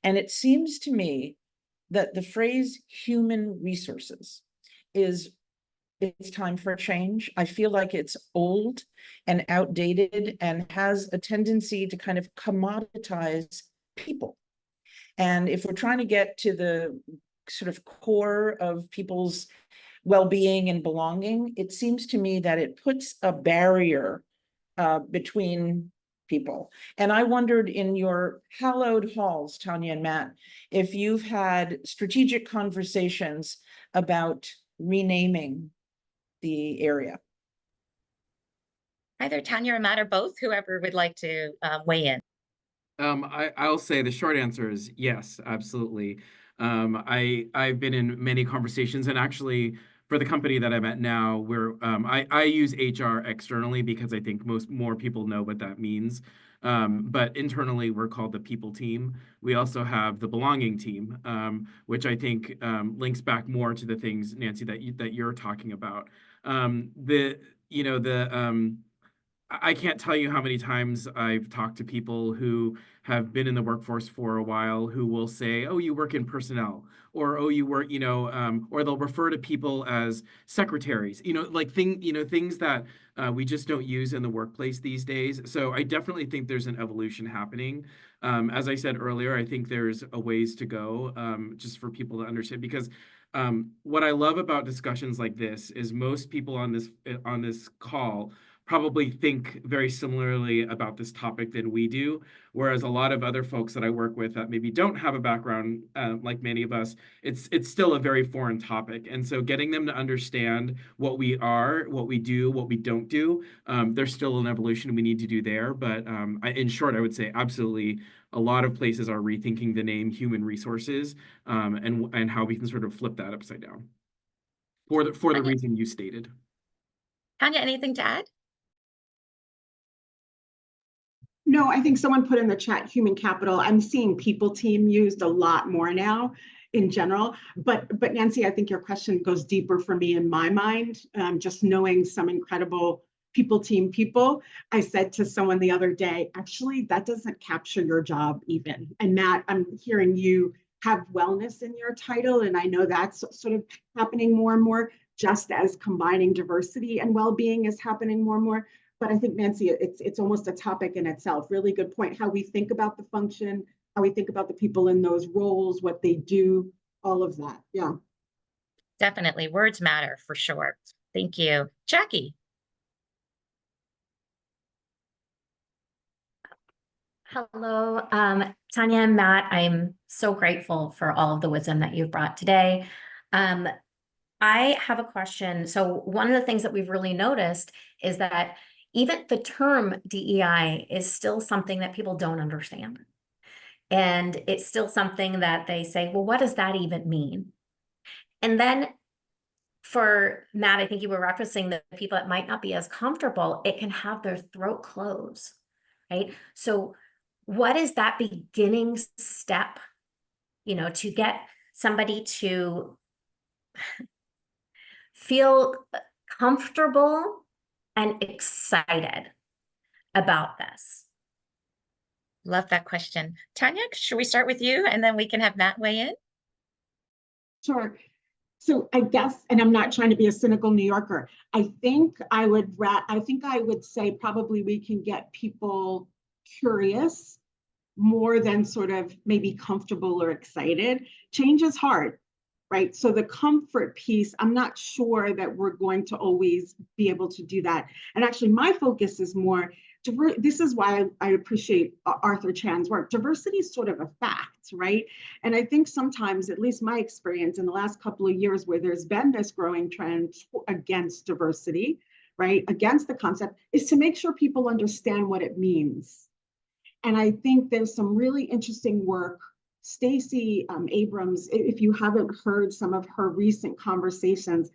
And it seems to me that the phrase human resources it's time for a change. I feel like it's old and outdated and has a tendency to kind of commoditize people. And if we're trying to get to the sort of core of people's well-being and belonging, it seems to me that it puts a barrier between people. And I wondered, in your hallowed halls, Tanya and Matt, if you've had strategic conversations about renaming the area. Either Tanya or Matt or both, whoever would like to weigh in. I'll say the short answer is yes, absolutely. I've been in many conversations, and actually for the company that I'm at now, I use HR externally because I think more people know what that means. But internally, we're called the people team. We also have the belonging team, which I think links back more to the things, Nancy, that you're talking about. I can't tell you how many times I've talked to people who have been in the workforce for a while who will say, "Oh, you work in personnel," or "Oh, you work," or they'll refer to people as secretaries, things that we just don't use in the workplace these days. So I definitely think there's an evolution happening. As I said earlier, I think there's a ways to go, just for people to understand, because what I love about discussions like this is most people on this call probably think very similarly about this topic than we do, whereas a lot of other folks that I work with that maybe don't have a background like many of us, it's still a very foreign topic. And so getting them to understand what we are, what we do, what we don't do, there's still an evolution we need to do there. But in short, I would say absolutely a lot of places are rethinking the name human resources, and how we can sort of flip that upside down for the reason you stated. Tanya, anything to add? No, I think someone put in the chat human capital. I'm seeing people team used a lot more now in general. But Nancy, I think your question goes deeper for me in my mind. Just knowing some incredible people team people. I said to someone the other day, actually, that doesn't capture your job even. And Matt, I'm hearing you have wellness in your title. And I know that's sort of happening more and more, just as combining diversity and well-being is happening more and more. But I think, Nancy, it's almost a topic in itself. Really good point. How we think about the function, how we think about the people in those roles, what they do, all of that. Yeah. Definitely. Words matter for sure. Thank you. Jackie. Hello, Tanya and Matt. I'm so grateful for all of the wisdom that you've brought today. I have a question. So one of the things that we've really noticed is that even the term DEI is still something that people don't understand. And it's still something that they say, well, what does that even mean? And then for Matt, I think you were referencing the people that might not be as comfortable, it can have their throat close, right? So what is that beginning step, to get somebody to feel comfortable and excited about this? Love that question. Tanya, should we start with you and then we can have Matt weigh in? Sure. So I guess, and I'm not trying to be a cynical New Yorker, I think I would say probably we can get people curious more than sort of maybe comfortable or excited. Change is hard, right? So the comfort piece, I'm not sure that we're going to always be able to do that. And actually, my focus is more, this is why I appreciate Arthur Chan's work. Diversity is sort of a fact, right? And I think sometimes, at least my experience in the last couple of years, where there's been this growing trend against diversity, right, against the concept, is to make sure people understand what it means. And I think there's some really interesting work. Stacey Abrams, if you haven't heard some of her recent conversations,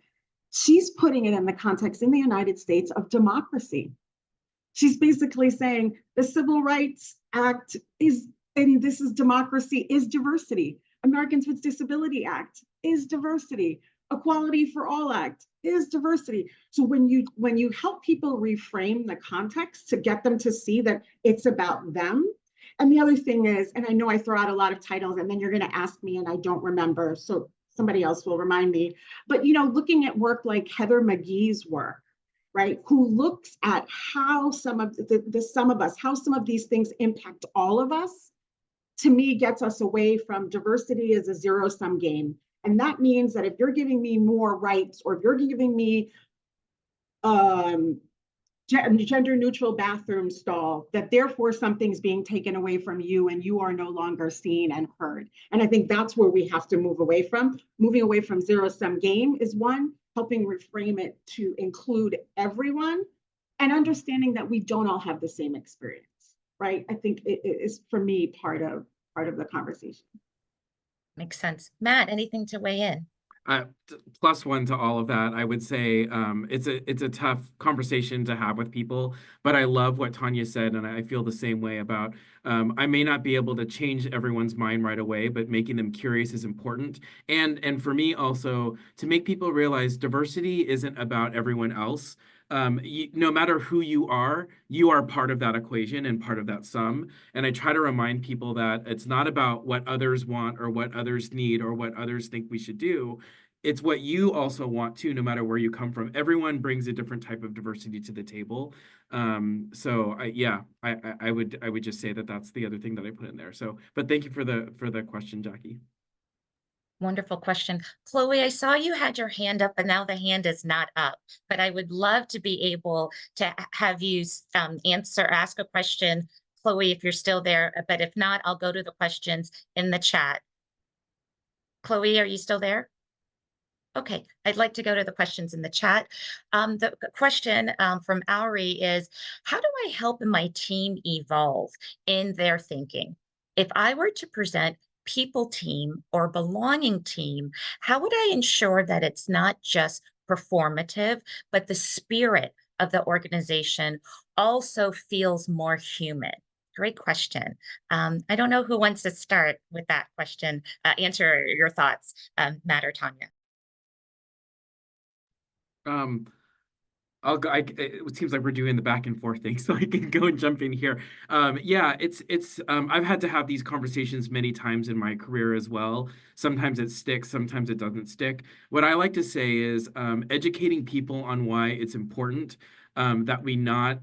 she's putting it in the context in the United States of democracy. She's basically saying the Civil Rights Act is, and this is democracy, is diversity. Americans with Disability Act is diversity. Equality for All Act is diversity. So when you help people reframe the context to get them to see that it's about them. And the other thing is, and I know I throw out a lot of titles and then you're going to ask me and I don't remember, so somebody else will remind me, but looking at work like Heather McGhee's work, right, who looks at how some of how some of these things impact all of us, to me gets us away from diversity as a zero-sum game. And that means that if you're giving me more rights, or if you're giving me gender neutral bathroom stall, that therefore something's being taken away from you and you are no longer seen and heard. And I think that's where we have to move away from. Moving away from zero-sum game is one, helping reframe it to include everyone, and understanding that we don't all have the same experience, right? I think it is, for me, part of the conversation. Makes sense. Matt, anything to weigh in? Plus one to all of that, I would say it's a tough conversation to have with people, but I love what Tanya said, and I feel the same way about I may not be able to change everyone's mind right away, but making them curious is important. And for me also, to make people realize diversity isn't about everyone else. No matter who you are part of that equation and part of that sum. And I try to remind people that it's not about what others want or what others need or what others think we should do. It's what you also want to, no matter where you come from. Everyone brings a different type of diversity to the table. So I would just say that that's the other thing that I put in there. So, but thank you for the question, Jackie. Wonderful question. Chloe, I saw you had your hand up and now the hand is not up, but I would love to be able to have you ask a question, Chloe, if you're still there, but if not, I'll go to the questions in the chat. Chloe, are you still there? Okay, I'd like to go to the questions in the chat. The question from Auri is, how do I help my team evolve in their thinking? If I were to present people team or belonging team, how would I ensure that it's not just performative, but the spirit of the organization also feels more human? Great question. I don't know who wants to start with that question, answer your thoughts, Matt or Tanya. I'll go. It seems like we're doing the back and forth thing, so I can go and jump in here. Yeah, it's I've had to have these conversations many times in my career as well. Sometimes it sticks, sometimes it doesn't stick. What I like to say is educating people on why it's important. That we not,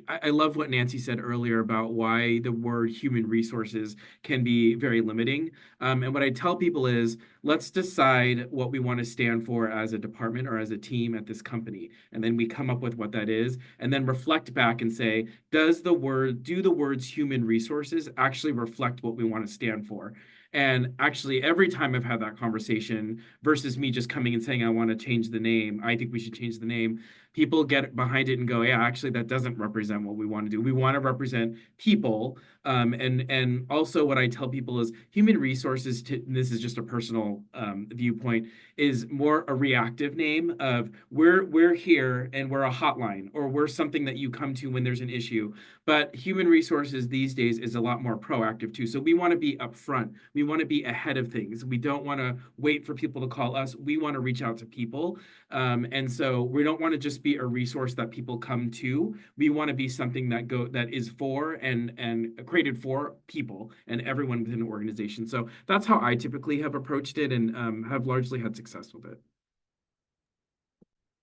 I love what Nancy said earlier about why the word human resources can be very limiting. And what I tell people is, let's decide what we want to stand for as a department or as a team at this company. And then we come up with what that is, and then reflect back and say, do the words human resources actually reflect what we want to stand for? And actually, every time I've had that conversation versus me just coming and saying, I want to change the name, I think we should change the name, people get behind it and go, yeah, actually, that doesn't represent what we want to do. We want to represent people. And also what I tell people is human resources, this is just a personal viewpoint, is more a reactive name of we're here and we're a hotline, or we're something that you come to when there's an issue. But human resources these days is a lot more proactive too. So we want to be upfront. We want to be ahead of things. We don't want to wait for people to call us. We want to reach out to people. And so we don't want to just be a resource that people come to. We want to be something that is for and created for people and everyone within an organization. So that's how I typically have approached it and have largely had success with it.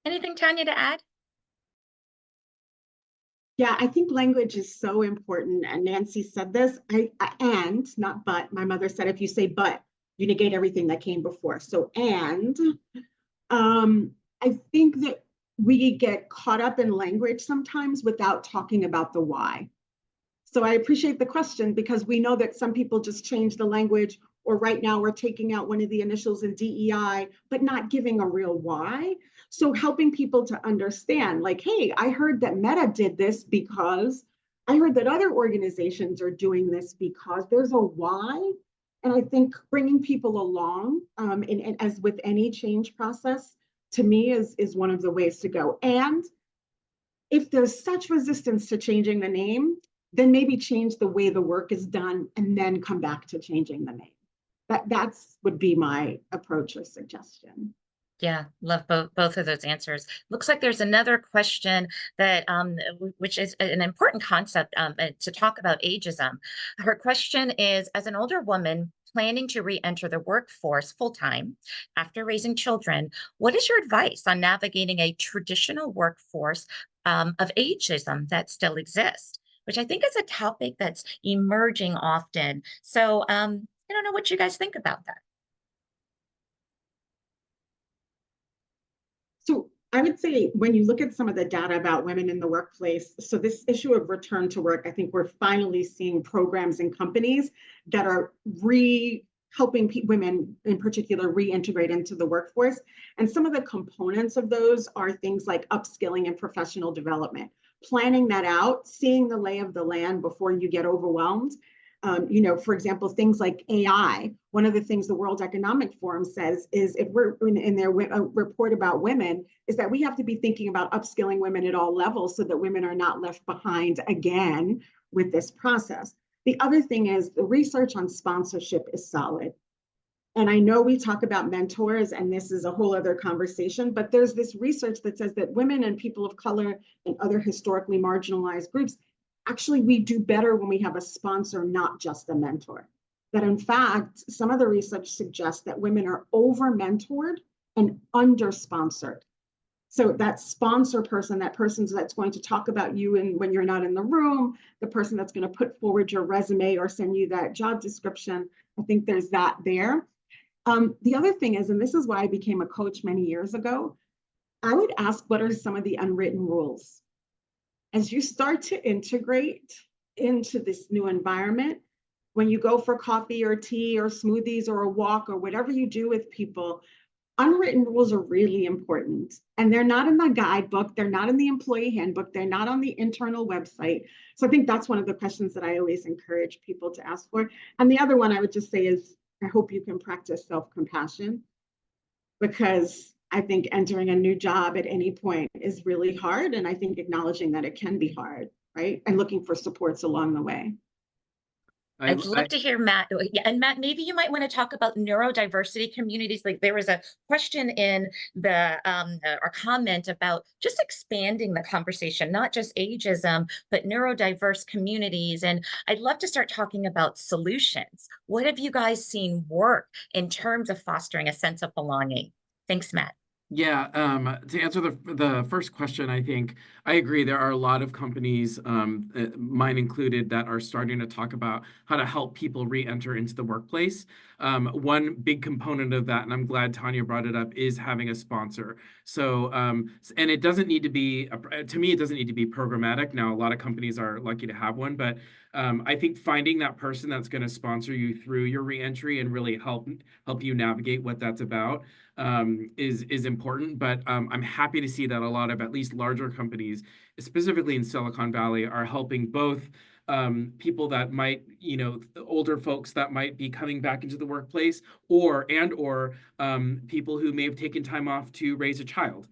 Anything, Tanya, to add? Yeah, I think language is so important. And Nancy said this, and not but. My mother said, if you say but, you negate everything that came before. So, and I think that we get caught up in language sometimes without talking about the why. So I appreciate the question, because we know that some people just change the language, or right now we're taking out one of the initials in DEI, but not giving a real why. So helping people to understand, like, hey, I heard that Meta did this because, I heard that other organizations are doing this because, there's a why. And I think bringing people along, and as with any change process, to me is one of the ways to go. And if there's such resistance to changing the name, then maybe change the way the work is done and then come back to changing the name. That's would be my approach or suggestion. Yeah, love both of those answers. Looks like there's another question that which is an important concept to talk about ageism. Her question is, as an older woman planning to re-enter the workforce full-time after raising children, what is your advice on navigating a traditional workforce of ageism that still exists? Which I think is a topic that's emerging often. So I don't know what you guys think about that. So I would say, when you look at some of the data about women in the workplace, so this issue of return to work, I think we're finally seeing programs and companies that are helping women in particular reintegrate into the workforce. And some of the components of those are things like upskilling and professional development, planning that out, seeing the lay of the land before you get overwhelmed. For example, things like AI. One of the things the World Economic Forum says is, if we're in their report about women, is that we have to be thinking about upskilling women at all levels so that women are not left behind again with this process. The other thing is, the research on sponsorship is solid. And I know we talk about mentors, and this is a whole other conversation, but there's this research that says that women and people of color and other historically marginalized groups, actually, we do better when we have a sponsor, not just a mentor. That in fact, some of the research suggests that women are over-mentored and under-sponsored. So that sponsor person, that person that's going to talk about you and when you're not in the room, the person that's going to put forward your resume or send you that job description, I think there's that there. The other thing is, and this is why I became a coach many years ago, I would ask, what are some of the unwritten rules? As you start to integrate into this new environment, when you go for coffee or tea or smoothies or a walk or whatever you do with people, unwritten rules are really important. And they're not in the guidebook, they're not in the employee handbook, they're not on the internal website. So I think that's one of the questions that I always encourage people to ask for. And the other one I would just say is, I hope you can practice self-compassion, because I think entering a new job at any point is really hard. And I think acknowledging that it can be hard, right? And looking for supports along the way. I'd love to hear Matt. Yeah, and Matt, maybe you might want to talk about neurodiversity communities. Like, there was a question in the our comment about just expanding the conversation, not just ageism, but neurodiverse communities. And I'd love to start talking about solutions. What have you guys seen work in terms of fostering a sense of belonging? Thanks, Matt. Yeah, to answer the first question, I think I agree. There are a lot of companies, mine included, that are starting to talk about how to help people re-enter into the workplace. One big component of that, and I'm glad Tanya brought it up, is having a sponsor. So, and it doesn't need to be, to me, it doesn't need to be programmatic. Now, a lot of companies are lucky to have one, but I think finding that person that's going to sponsor you through your re-entry and really help you navigate what that's about is important. But I'm happy to see that a lot of, at least larger companies, specifically in Silicon Valley, are helping both people that might, older folks that might be coming back into the workplace, or people who may have taken time off to raise a child,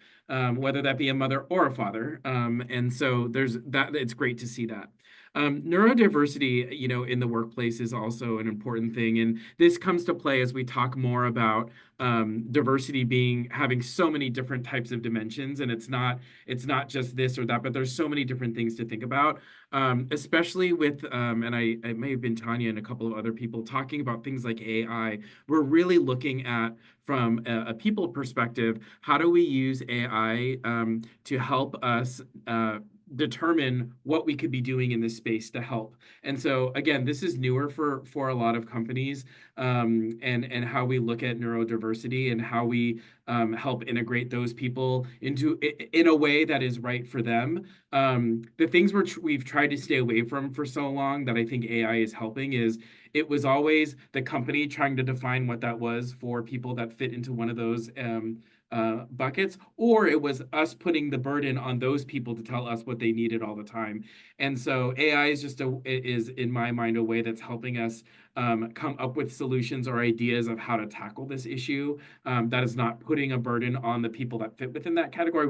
whether that be a mother or a father. And so there's that. It's great to see that. Neurodiversity, in the workplace is also an important thing. And this comes to play as we talk more about diversity having so many different types of dimensions. And it's not just this or that, but there's so many different things to think about, especially with, and it may have been Tanya and a couple of other people talking about things like AI. We're really looking at, from a people perspective, how do we use AI to help us determine what we could be doing in this space to help. And so again, this is newer for a lot of companies, and how we look at neurodiversity and how we help integrate those people in a way that is right for them. The things we've tried to stay away from for so long that I think AI is helping is it was always the company trying to define what that was for people that fit into one of those buckets, or it was us putting the burden on those people to tell us what they needed all the time. And so AI is is in my mind a way that's helping us come up with solutions or ideas of how to tackle this issue, that is not putting a burden on the people that fit within that category,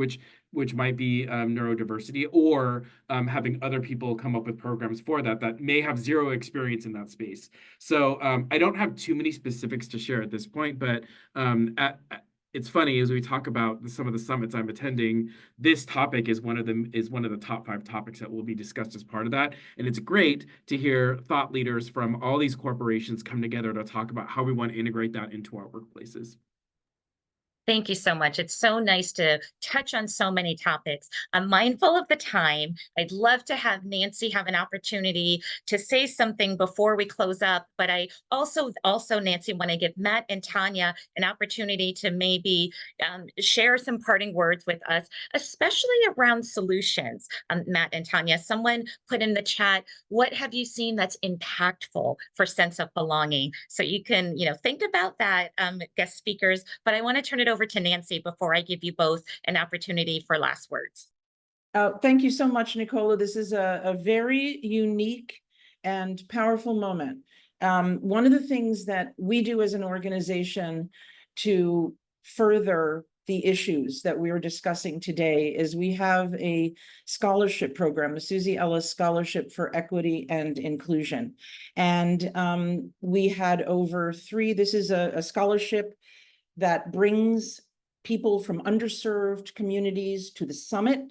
which might be neurodiversity, or having other people come up with programs for that may have zero experience in that space. So I don't have too many specifics to share at this point, but it's funny as we talk about some of the summits I'm attending, this topic is one of the top 5 topics that will be discussed as part of that. And it's great to hear thought leaders from all these corporations come together to talk about how we want to integrate that into our workplaces. Thank you so much. It's so nice to touch on so many topics. I'm mindful of the time. I'd love to have Nancy have an opportunity to say something before we close up, but I also Nancy, want to give Matt and Tanya an opportunity to maybe share some parting words with us, especially around solutions. Matt and Tanya, someone put in the chat, what have you seen that's impactful for sense of belonging? So you can, think about that, guest speakers, but I want to turn it over to Nancy before I give you both an opportunity for last words. Thank you so much, Nicola. This is a very unique and powerful moment. One of the things that we do as an organization to further the issues that we are discussing today is we have a scholarship program, a Susie Ellis Scholarship for Equity and Inclusion. And we had this is a scholarship that brings people from underserved communities to the summit,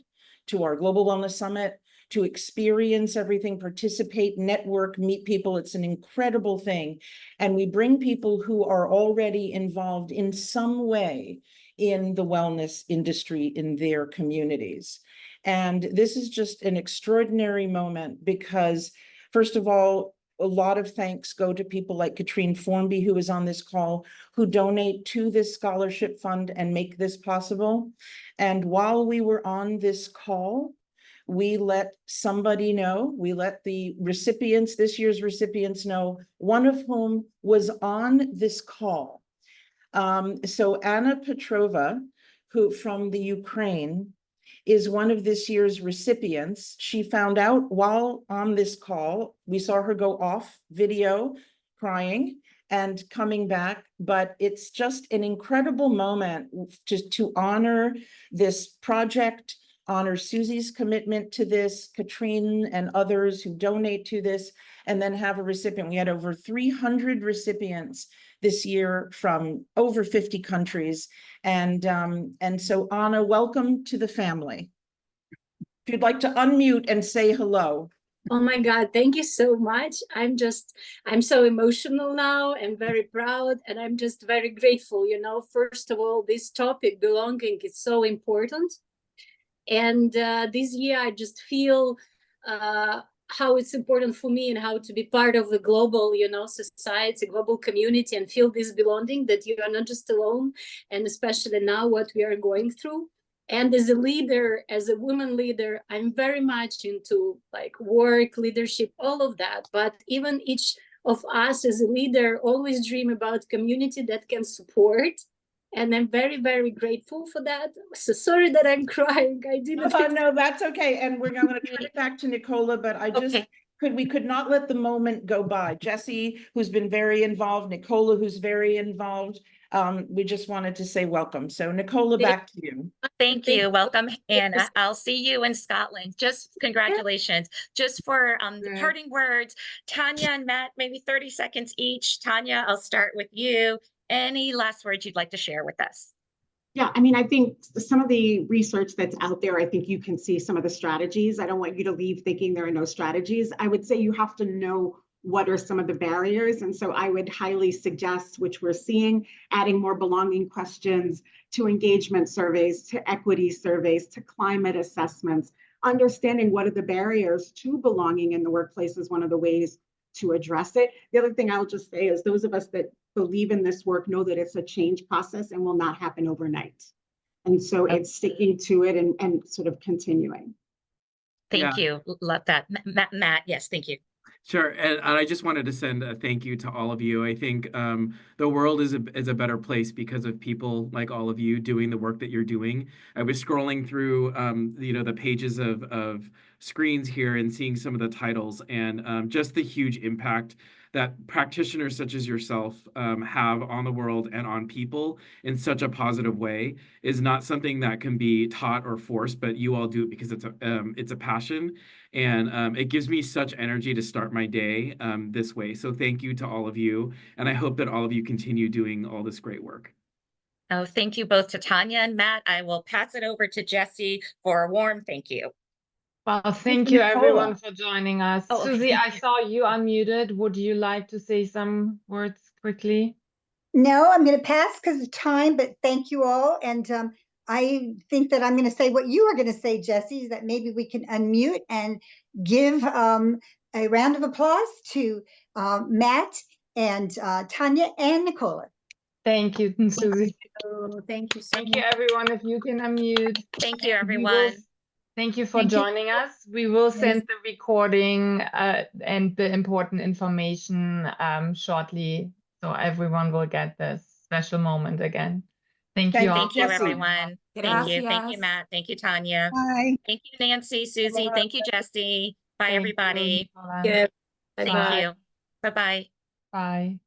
to our Global Wellness Summit, to experience everything, participate, network, meet people. It's an incredible thing. And we bring people who are already involved in some way in the wellness industry in their communities. And this is just an extraordinary moment because, first of all, a lot of thanks go to people like Katrine Formby, who is on this call, who donate to this scholarship fund and make this possible. And while we were on this call, we let somebody know, we let the recipients, this year's recipients know, one of whom was on this call. So Anna Petrova, who from the Ukraine, is one of this year's recipients. She found out while on this call, we saw her go off video crying and coming back, but it's just an incredible moment to honor this project, honor Susie's commitment to this, Katrine and others who donate to this, and then have a recipient. We had over 300 recipients this year from over 50 countries. And so Anna, welcome to the family. If you'd like to unmute and say hello. Oh my God, thank you so much. I'm so emotional now and very proud, and I'm just very grateful. First of all, this topic, belonging, is so important. And this year I just feel how it's important for me and how to be part of the global, society, global community, and feel this belonging, that you are not just alone, and especially now what we are going through. And as a leader, as a woman leader, I'm very much into work, leadership, all of that. But even each of us as a leader always dream about community that can support. And I'm very, very grateful for that. So sorry that I'm crying. I didn't. Oh, no, that's okay. And we're going to turn it back to Nicola, but we could not let the moment go by. Jesse, who's been very involved, Nicola, who's very involved. We just wanted to say welcome. So Nicola, back to you. Thank you. Welcome, Anna. I'll see you in Scotland. Just congratulations. Just for the parting words, Tanya and Matt, maybe 30 seconds each. Tanya, I'll start with you. Any last words you'd like to share with us? Yeah, I think some of the research that's out there, I think you can see some of the strategies. I don't want you to leave thinking there are no strategies. I would say you have to know what are some of the barriers. And so I would highly suggest, which we're seeing, adding more belonging questions to engagement surveys, to equity surveys, to climate assessments. understanding what are the barriers to belonging in the workplace is one of the ways to address it. The other thing I'll just say is those of us that believe in this work know that it's a change process and will not happen overnight. And so it's sticking to it and sort of continuing. Thank you. Love that. Matt, yes, thank you. Sure, and I just wanted to send a thank you to all of you. I think the world is a better place because of people like all of you doing the work that you're doing. I was scrolling through the pages of screens here and seeing some of the titles and just the huge impact that practitioners such as yourself have on the world and on people in such a positive way is not something that can be taught or forced, but you all do it because it's a passion. And it gives me such energy to start my day this way. So thank you to all of you. And I hope that all of you continue doing all this great work. Oh, thank you both to Tanya and Matt. I will pass it over to Jesse for a warm thank you. Well, thank you everyone for joining us. Oh. Susie, I saw you unmuted. Would you like to say some words quickly? No, I'm going to pass because of time, but thank you all. And I think that I'm going to say what you were going to say, Jesse, is that maybe we can unmute and give a round of applause to Matt and Tanya and Nicola. Thank you, Susie. Thank you so Thank much. you, everyone. If you can unmute. Thank you, everyone. Thank you for joining us. We will send the recording and the important information shortly, so everyone will get this special moment again. Thank you all. Thank you, everyone. Thank you. Thank you, Matt. Thank you, Tanya. Bye. Thank you, Nancy, Susie. Thank you, Jesse. Bye, Thank you, everybody. Nicola. Yeah. Thank Bye. you. Bye-bye. Bye.